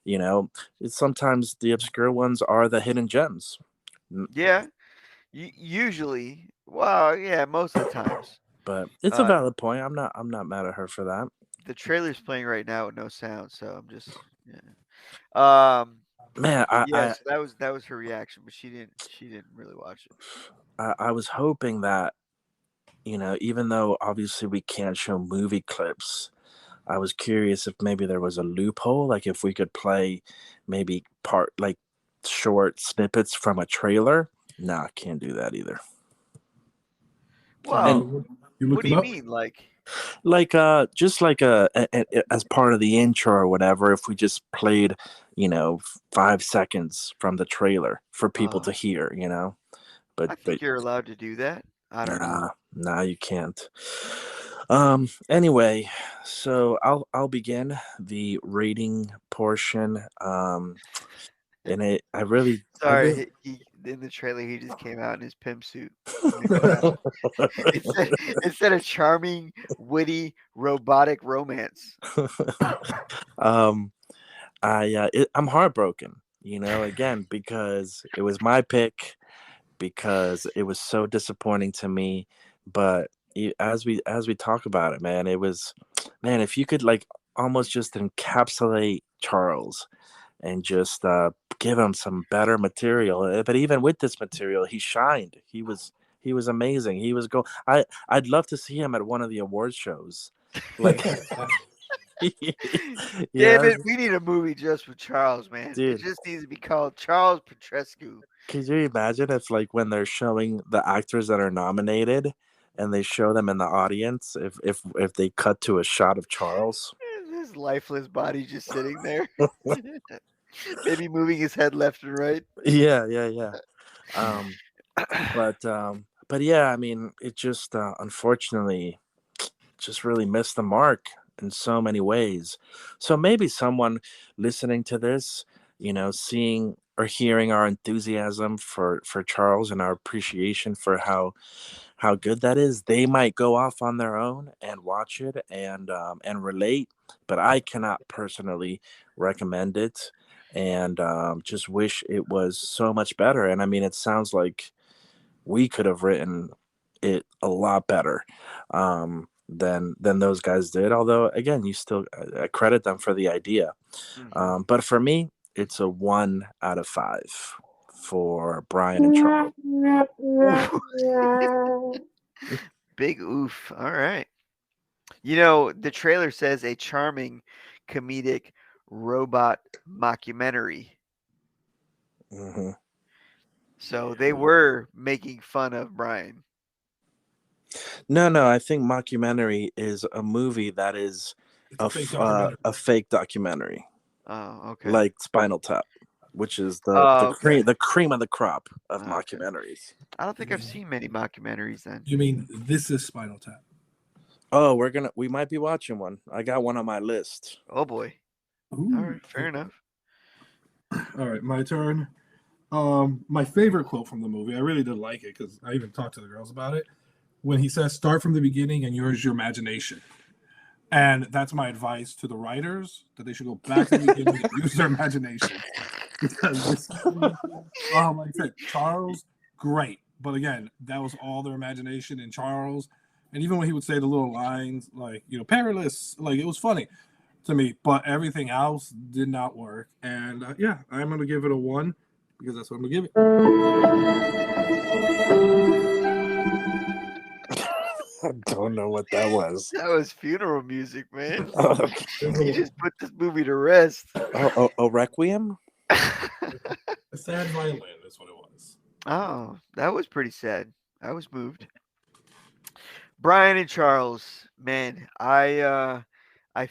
it's sometimes the obscure ones are the hidden gems. Yeah, usually. Well, yeah, most of the times. But it's a valid point. I'm not mad at her for that. The trailer's playing right now with no sound, so I'm just Man, so that was her reaction, but she didn't really watch it. I was hoping that, even though obviously we can't show movie clips, I was curious if maybe there was a loophole, like if we could play maybe short snippets from a trailer. Nah, can't do that either. Wow. What do you mean? Just like as part of the intro or whatever, if we just played, 5 seconds from the trailer for people to hear, But I think you're allowed to do that. I don't know. Nah, you can't. Anyway, so I'll begin the rating portion. And I really sorry. In the trailer, he just came out in his pimp suit. It said a charming, witty, robotic romance. I'm heartbroken, again, because it was my pick, because it was so disappointing to me. But as we talk about it, man, if you could almost just encapsulate Charles and just give him some better material. But even with this material, he shined. He was amazing. He was I'd love to see him at one of the award shows. Like, Damn it, we need a movie just with Charles, man. Dude. It just needs to be called Charles Petrescu. Could you imagine if when they're showing the actors that are nominated and they show them in the audience, if they cut to a shot of Charles? His lifeless body just sitting there. Maybe moving his head left and right. Yeah. But yeah, I mean, it just unfortunately just really missed the mark in so many ways. So maybe someone listening to this, seeing or hearing our enthusiasm for Charles and our appreciation for how good that is, they might go off on their own and watch it and relate. But I cannot personally recommend it, and just wish it was so much better. And I mean, it sounds like we could have written it a lot better than those guys did. Although, again, you still I credit them for the idea. Mhm. But for me, it's a 1 out of 5 for Brian and Charles. Big oof. All right. You know, the trailer says a charming comedic robot mockumentary. Hmm. So they were making fun of Brian. No, I think mockumentary is a movie that is It's a fake documentary. a fake documentary, Oh, okay. like Spinal Tap, which is Oh, okay. the cream of the crop of Okay. mockumentaries. I don't think I've seen many mockumentaries then. You mean This Is Spinal Tap? Oh, we might be watching one. I got one on my list. Oh boy. Ooh. All right, fair enough. All right, my turn. My favorite quote from the movie, I really did like it because I even talked to the girls about it. When he says, "Start from the beginning and yours your imagination," and that's my advice to the writers that they should go back to the beginning and use their imagination because this, like I said, Charles, great, but again, that was all their imagination in Charles, and even when he would say the little lines like perilous, like it was funny to me, but everything else did not work. And yeah, I'm going to give it a 1 because that's what I'm going to give it. I don't know what that was. That was funeral music, man. Okay. You just put this movie to rest. Oh, Requiem? A sad violin is what it was. Oh, that was pretty sad. I was moved. Brian and Charles, man, I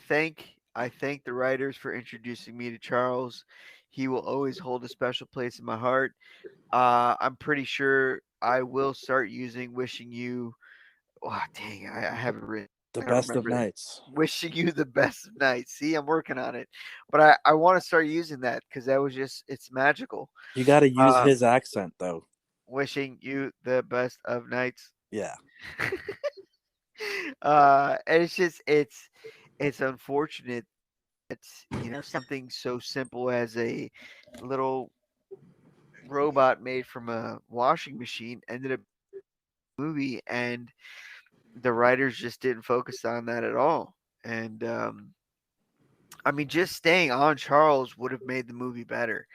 thank the writers for introducing me to Charles. He will always hold a special place in my heart. I'm pretty sure I will start using "Wishing You." Oh, dang, I have it written. The I don't best of remember. nights. Wishing you the best of nights. See, I'm working on it, but I want to start using that because that was it's magical. You got to use Um, his accent, though. Wishing you the best of nights. Yeah. And it's unfortunate that something so simple as a little robot made from a washing machine ended up being a movie, and the writers just didn't focus on that at all. And I mean, just staying on Charles would have made the movie better,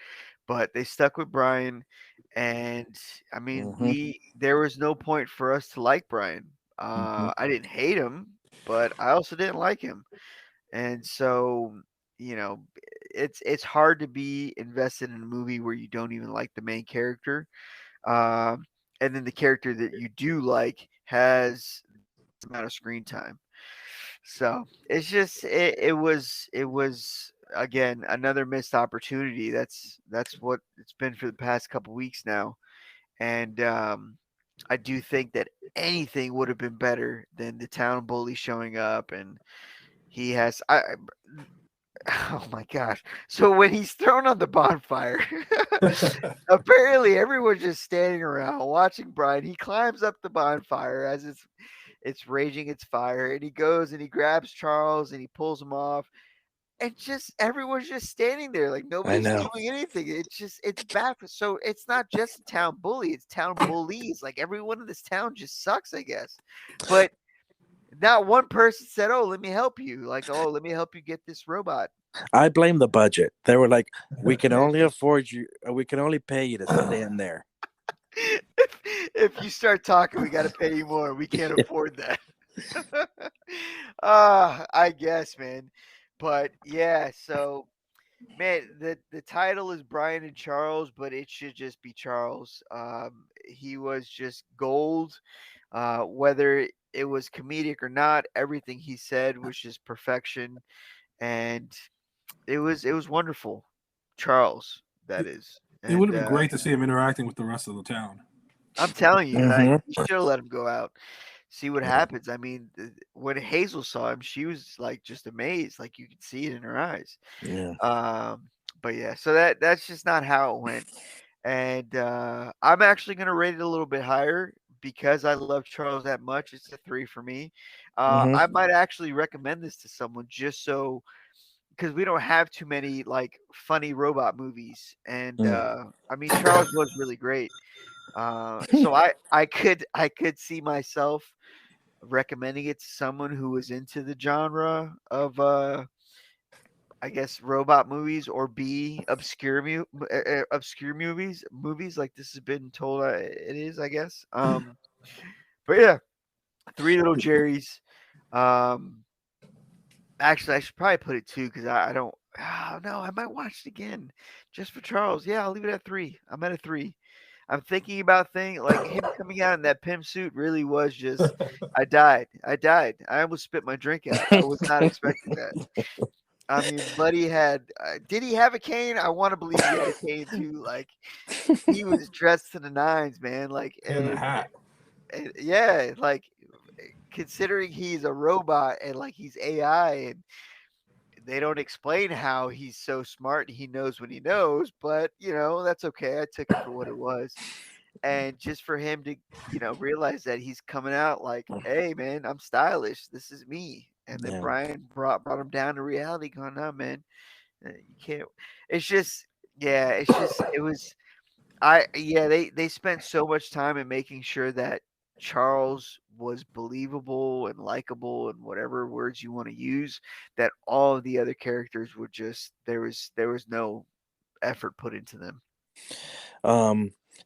but they stuck with Brian, and I mean, Hmm. there was no point for us to like Brian. Hmm. I didn't hate him, but I also didn't like him, and so you know, it's hard to be invested in a movie where you don't even like the main character, um, and then the character that you do like has amount of screen time. So it's just it was again another missed opportunity. That's what it's been for the past couple weeks now, and I do think that anything would have been better than the town bully showing up, and he has oh my gosh. So when he's thrown on the bonfire, apparently everyone's just standing around watching Brian. He climbs up the bonfire as it's raging its fire, and he goes and he grabs Charles and he pulls him off, and just everyone's just standing there like I nobody's know. doing anything. It's backwards. So it's not just a town bully, it's town bullies. Like everyone in this town just sucks, I guess. But not one person said, "Oh, let me help you." Like, "Oh, let me help you get this robot." I blame the budget. They were like, we can only afford you, we can only pay you to stand there. If you start talking, we got to pay you more. We can't afford that. I guess, man. But yeah, so man, the title is Brian and Charles, but it should just be Charles. He was just gold. Whether it was comedic or not, everything he said was just perfection, and it was wonderful. Charles, that is, It would and have been great to see him interacting with the rest of the town. I'm telling you, Hmm. you should have let him go out, see what Yeah. happens. I mean, when Hazel saw him, she was like just amazed, like you could see it in her eyes. Yeah. Um, But yeah, so that's just not how it went. And I'm actually gonna rate it a little bit higher because I love Charles that much. It's a 3 for me. Mm-hmm. I might actually recommend this to someone just so because we don't have too many like funny robot movies, and I mean Charles was really great. So I could see myself recommending it to someone who was into the genre of I guess robot movies or B obscure movies like this has been told it is I guess. But yeah, Three Little Jerry's. Um, Actually, I should probably put it 2 because I don't. Oh, no, I might watch it again just for Charles. Yeah, I'll leave it at 3. I'm at a 3. I'm thinking about things like him coming out in that pimp suit really was just. I died. I died. I almost spit my drink out. I was not expecting that. I mean, Buddy had. Did he have a cane? I want to believe he had a cane too. Like he was dressed to the nines, man. Like And a hat. yeah, like considering he's a robot and like he's AI and they don't explain how he's so smart and he knows what he knows, but that's okay. I took it for what it was. And just for him to, realize that he's coming out like, hey man, I'm stylish. This is me. And then Yeah. Brian brought him down to reality, going, no man, you can't. It's just, yeah, it was. They spent so much time in making sure that Charles was believable and likable and whatever words you want to use, that all of the other characters were just there was no effort put into them.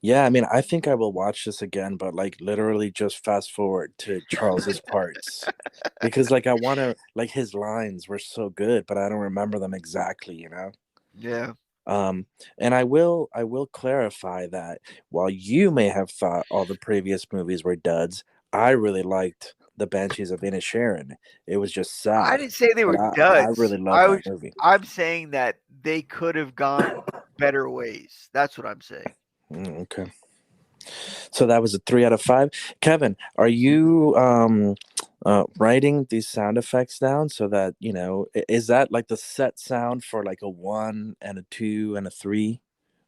Yeah, I mean, I think I will watch this again, but like literally just fast forward to Charles's parts because like I want to like his lines were so good, but I don't remember them exactly. Yeah. And I will clarify that while you may have thought all the previous movies were duds, I really liked The Banshees of Inisherin. It was just I sad, didn't say they but were I duds. really loved that movie. I'm saying that they could have gone better ways. That's what I'm saying. Okay. So that was a 3 out of 5. Kevin, are you writing these sound effects down so that is that like the set sound for like a 1 and a 2 and a 3,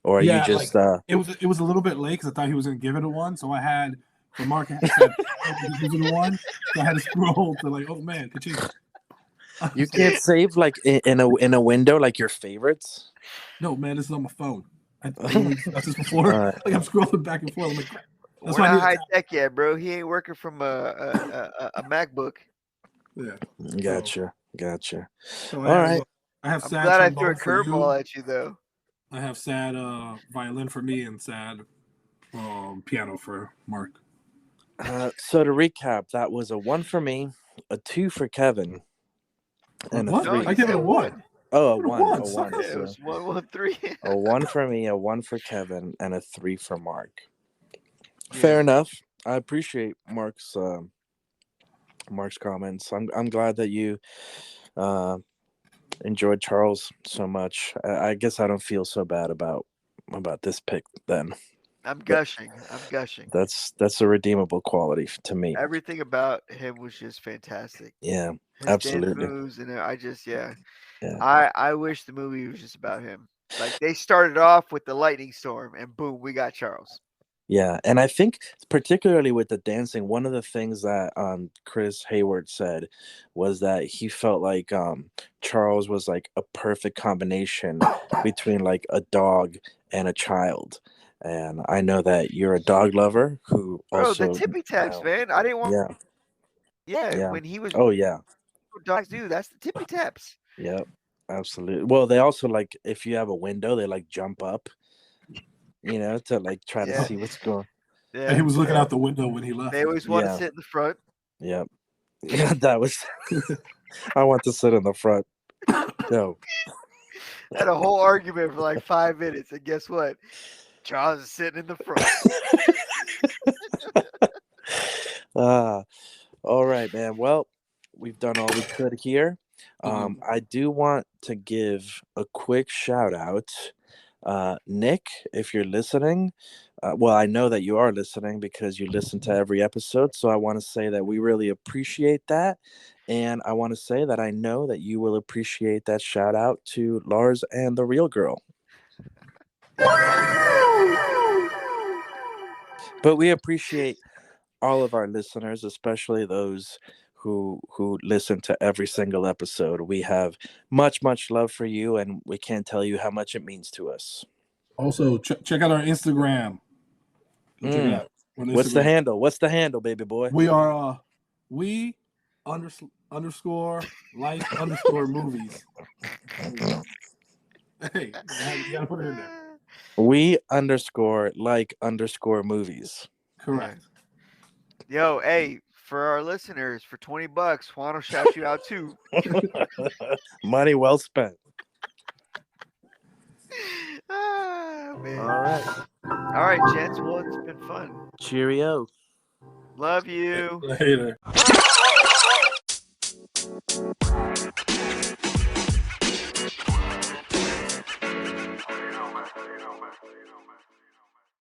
or are you Yeah, just like it was a little bit late because I thought he was going to give it a 1, so I had for Mark had said he gives it a 1, so I had to scroll to like, oh man, you can't save like in a window like your favorites? No man, this is on my phone. I discussed this before. All right. Like I'm scrolling back and forth. I'm like, that's We're why I not need high tech yet, bro. He ain't working from a MacBook. Yeah. Gotcha. So All right. I have I'm sad glad I threw a trombone for you. curveball at you though. I have sad violin for me and sad piano for Mark. So to recap, that was a 1 for me, a 2 for Kevin, and a What? 3. I give it a 1. Oh, a Give it a 1. one, A 1. sucker. It So was 113. a 1 for me, a 1 for Kevin, and a 3 for Mark. Yeah. Fair enough. I appreciate Mark's comments. I'm glad that you enjoyed Charles so much. I guess I don't feel so bad about this pick then. I'm gushing. That's a redeemable quality to me. Everything about him was just fantastic. Yeah, His absolutely. dance moves and I just Yeah. I wish the movie was just about him. Like they started off with the lightning storm and boom, we got Charles. Yeah, and I think particularly with the dancing, one of the things that Chris Hayward said was that he felt like Charles was like a perfect combination between like a dog and a child. And I know that you're a dog lover who Bro, also the tippy taps, man. I didn't want yeah. when he was Oh yeah. dogs do, that's the tippy taps. Yep. Absolutely. Well, they also like if you have a window, they like jump up, to like try to see what's going. Yeah. And he was looking out the window when he left. They always want to sit in the front. Yep. Yeah, that was. I want to sit in the front. No. Had a whole argument for like 5 minutes, and guess what? Charles is sitting in the front. All right, man. Well, we've done all we could here. I do want to give a quick shout out. Nick, if you're listening, Well, I know that you are listening because you listen to every episode. So I want to say that we really appreciate that. And I want to say that I know that you will appreciate that shout out to Lars and the real girl. But we appreciate all of our listeners, especially those who listen to every single episode. We have much love for you, and we can't tell you how much it means to us. Also, check out our Instagram. Go check it out. On What's the Instagram. handle? What's the handle, baby boy? We are underscore life underscore movies. Hey, you gotta put it in there. We underscore like underscore movies. Correct. Yo, hey, for our listeners, for $20, Juan will shout you out too. Money well spent. Man. All right, gents. Well, it's been fun. Cheerio. Love you. Later.